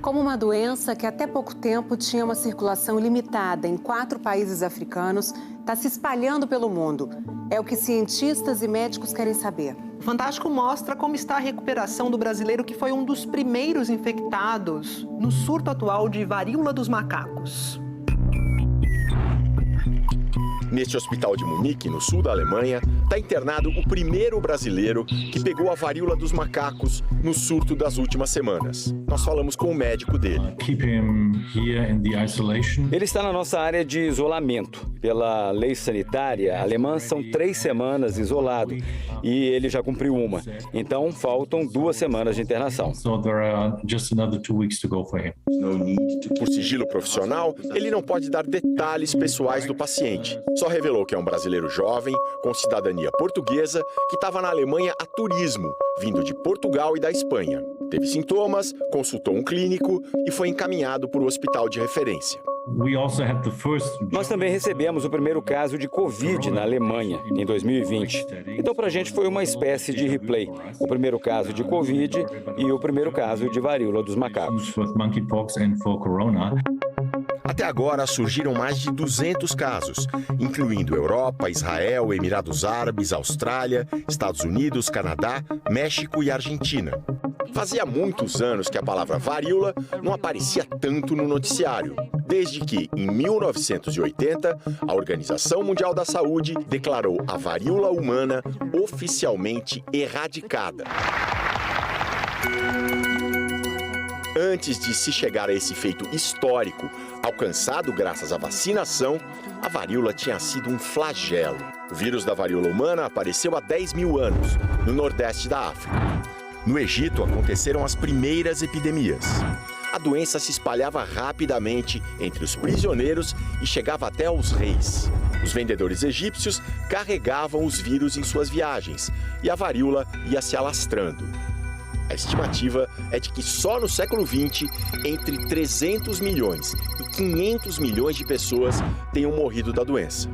Como uma doença que até pouco tempo tinha uma circulação limitada em 4 países africanos, está se espalhando pelo mundo. É o que cientistas e médicos querem saber. O Fantástico mostra como está a recuperação do brasileiro que foi um dos primeiros infectados no surto atual de varíola dos macacos. Neste hospital de Munique, no sul da Alemanha, está internado o primeiro brasileiro que pegou a varíola dos macacos no surto das últimas semanas. Nós falamos com o médico dele. Ele está na nossa área de isolamento. Pela lei sanitária alemã, são 3 semanas isolado e ele já cumpriu uma. Então, faltam 2 semanas de internação. Por sigilo profissional, ele não pode dar detalhes pessoais do paciente. Só revelou que é um brasileiro jovem, com cidadania portuguesa, que estava na Alemanha a turismo, vindo de Portugal e da Espanha. Teve sintomas, consultou um clínico e foi encaminhado para o hospital de referência. Nós também recebemos o primeiro caso de Covid na Alemanha, em 2020. Então, para a gente foi uma espécie de replay. O primeiro caso de Covid e o primeiro caso de varíola dos macacos. Até agora surgiram mais de 200 casos, incluindo Europa, Israel, Emirados Árabes, Austrália, Estados Unidos, Canadá, México e Argentina. Fazia muitos anos que a palavra varíola não aparecia tanto no noticiário, desde que, em 1980, a Organização Mundial da Saúde declarou a varíola humana oficialmente erradicada. Antes de se chegar a esse feito histórico, alcançado graças à vacinação, a varíola tinha sido um flagelo. O vírus da varíola humana apareceu há 10 mil anos, no nordeste da África. No Egito aconteceram as primeiras epidemias. A doença se espalhava rapidamente entre os prisioneiros e chegava até aos reis. Os vendedores egípcios carregavam os vírus em suas viagens e a varíola ia se alastrando. A estimativa é de que só no século XX, entre 300 milhões e 500 milhões de pessoas tenham morrido da doença.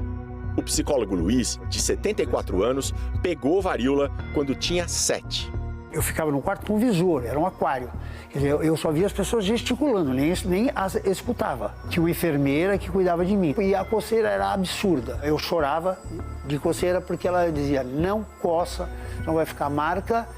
O psicólogo Luiz, de 74 anos, pegou varíola quando tinha 7. Eu ficava no quarto com visor, era um aquário. Eu só via as pessoas gesticulando, nem as escutava. Tinha uma enfermeira que cuidava de mim. E a coceira era absurda. Eu chorava de coceira porque ela dizia, não coça, não vai ficar marca.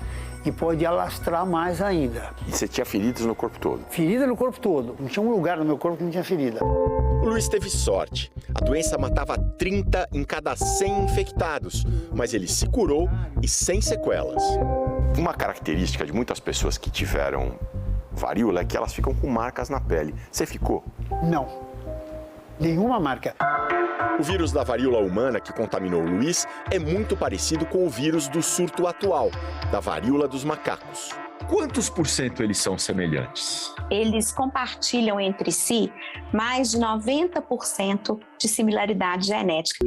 E pode alastrar mais ainda. E você tinha feridas no corpo todo? Ferida no corpo todo. Não tinha um lugar no meu corpo que não tinha ferida. O Luiz teve sorte. A doença matava 30 em cada 100 infectados, mas ele se curou e sem sequelas. Uma característica de muitas pessoas que tiveram varíola é que elas ficam com marcas na pele. Você ficou? Não. Nenhuma marca. O vírus da varíola humana que contaminou o Luiz é muito parecido com o vírus do surto atual, da varíola dos macacos. Quantos por cento eles são semelhantes? Eles compartilham entre si mais de 90% de similaridade genética.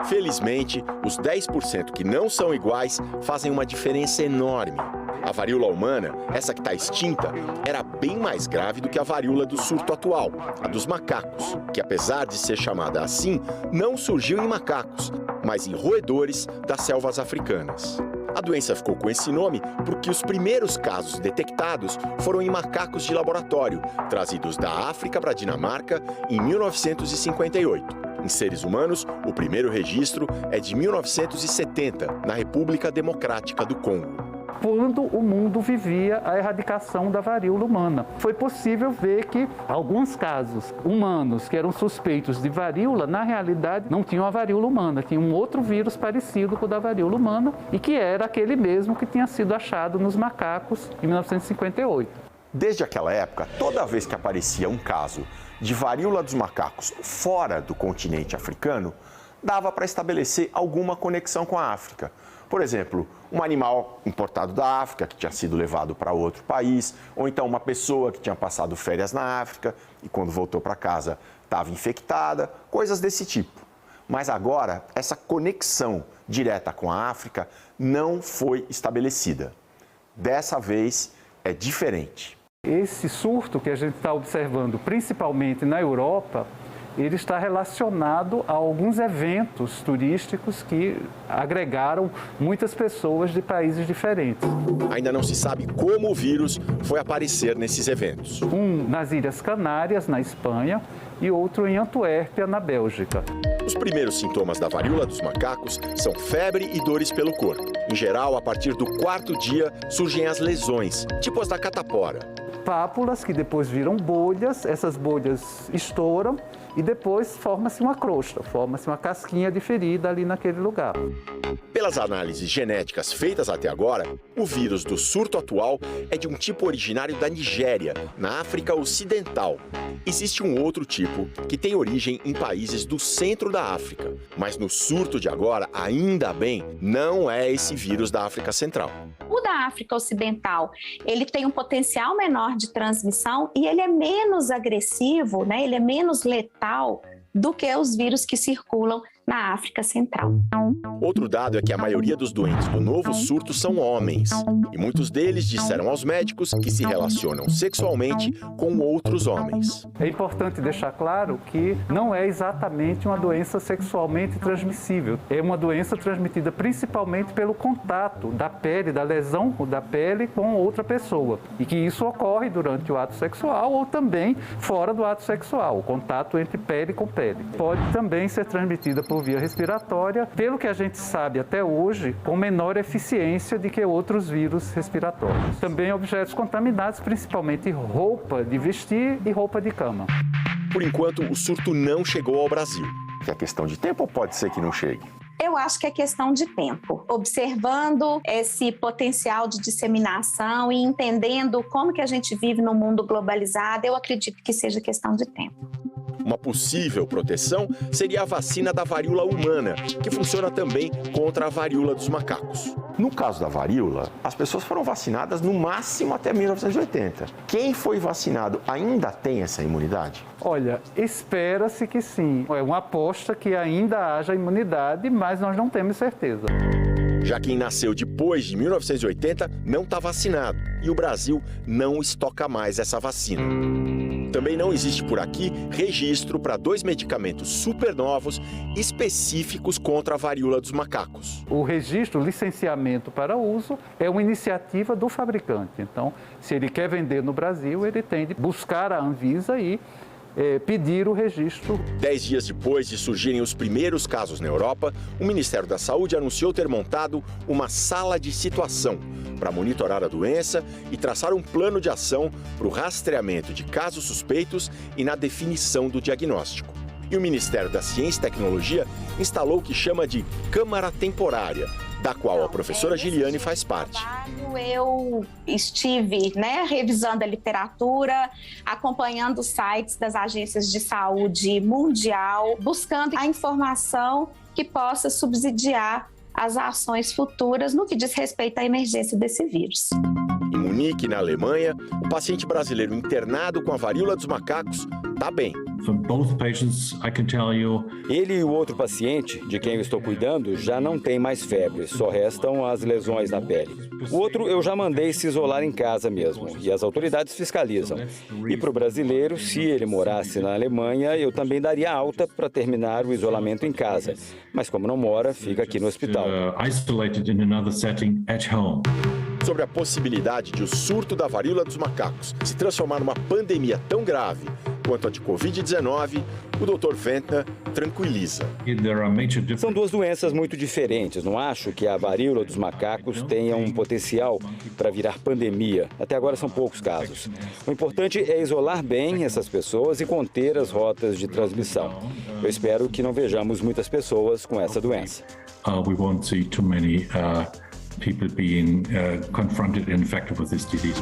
Felizmente, os 10% que não são iguais fazem uma diferença enorme. A varíola humana, essa que está extinta, era bem mais grave do que a varíola do surto atual, a dos macacos, que apesar de ser chamada assim, não surgiu em macacos, mas em roedores das selvas africanas. A doença ficou com esse nome porque os primeiros casos detectados foram em macacos de laboratório, trazidos da África para a Dinamarca em 1958. Em seres humanos, o primeiro registro é de 1970, na República Democrática do Congo. Quando o mundo vivia a erradicação da varíola humana. Foi possível ver que alguns casos humanos que eram suspeitos de varíola, na realidade, não tinham a varíola humana, tinham um outro vírus parecido com o da varíola humana e que era aquele mesmo que tinha sido achado nos macacos em 1958. Desde aquela época, toda vez que aparecia um caso de varíola dos macacos fora do continente africano, dava para estabelecer alguma conexão com a África. Por exemplo, um animal importado da África que tinha sido levado para outro país, ou então uma pessoa que tinha passado férias na África e quando voltou para casa estava infectada, coisas desse tipo. Mas agora, essa conexão direta com a África não foi estabelecida. Dessa vez, é diferente. Esse surto que a gente está observando, principalmente na Europa, ele está relacionado a alguns eventos turísticos que agregaram muitas pessoas de países diferentes. Ainda não se sabe como o vírus foi aparecer nesses eventos. Um nas Ilhas Canárias, na Espanha, e outro em Antuérpia, na Bélgica. Os primeiros sintomas da varíola dos macacos são febre e dores pelo corpo. Em geral, a partir do 4º dia, surgem as lesões, tipo as da catapora. Pápulas que depois viram bolhas, essas bolhas estouram e depois forma-se uma crosta, forma-se uma casquinha de ferida ali naquele lugar. Pelas análises genéticas feitas até agora, o vírus do surto atual é de um tipo originário da Nigéria, na África Ocidental. Existe um outro tipo que tem origem em países do centro da África, mas no surto de agora, ainda bem, não é esse vírus da África Central. O da África Ocidental, ele tem um potencial menor de transmissão e ele é menos agressivo, né? Ele é menos letal do que os vírus que circulam na África Central. Outro dado é que a maioria dos doentes do novo surto são homens. E muitos deles disseram aos médicos que se relacionam sexualmente com outros homens. É importante deixar claro que não é exatamente uma doença sexualmente transmissível. É uma doença transmitida principalmente pelo contato da pele, da lesão da pele com outra pessoa. E que isso ocorre durante o ato sexual ou também fora do ato sexual, o contato entre pele com pele. Pode também ser transmitida por via respiratória, pelo que a gente sabe até hoje, com menor eficiência do que outros vírus respiratórios. Também objetos contaminados, principalmente roupa de vestir e roupa de cama. Por enquanto, o surto não chegou ao Brasil. É questão de tempo ou pode ser que não chegue? Eu acho que é questão de tempo. Observando esse potencial de disseminação e entendendo como que a gente vive no mundo globalizado, eu acredito que seja questão de tempo. Uma possível proteção seria a vacina da varíola humana, que funciona também contra a varíola dos macacos. No caso da varíola, as pessoas foram vacinadas no máximo até 1980. Quem foi vacinado ainda tem essa imunidade? Olha, espera-se que sim. É uma aposta que ainda haja imunidade, mas nós não temos certeza. Já quem nasceu depois de 1980 não está vacinado e o Brasil não estoca mais essa vacina. Também não existe por aqui registro para 2 medicamentos super novos específicos contra a varíola dos macacos. O registro, o licenciamento para uso, é uma iniciativa do fabricante. Então, se ele quer vender no Brasil, ele tem de buscar a Anvisa e pedir o registro. 10 dias depois de surgirem os primeiros casos na Europa, o Ministério da Saúde anunciou ter montado uma sala de situação para monitorar a doença e traçar um plano de ação para o rastreamento de casos suspeitos e na definição do diagnóstico. E o Ministério da Ciência e Tecnologia instalou o que chama de Câmara Temporária, da qual a professora Giliane faz parte. Eu estive revisando a literatura, acompanhando os sites das agências de saúde mundial, buscando a informação que possa subsidiar as ações futuras no que diz respeito à emergência desse vírus. Em Munique, na Alemanha, o paciente brasileiro internado com a varíola dos macacos está bem. Ele e o outro paciente, de quem eu estou cuidando, já não tem mais febre, só restam as lesões na pele. O outro eu já mandei se isolar em casa mesmo, e as autoridades fiscalizam. E para o brasileiro, se ele morasse na Alemanha, eu também daria alta para terminar o isolamento em casa. Mas como não mora, fica aqui no hospital. Sobre a possibilidade de o surto da varíola dos macacos se transformar numa pandemia tão grave quanto a de Covid-19, o Dr. Ventner tranquiliza. São 2 doenças muito diferentes. Não acho que a varíola dos macacos tenha um potencial para virar pandemia. Até agora são poucos casos. O importante é isolar bem essas pessoas e conter as rotas de transmissão. Eu espero que não vejamos muitas pessoas com essa doença. People being confronted and infected with this disease.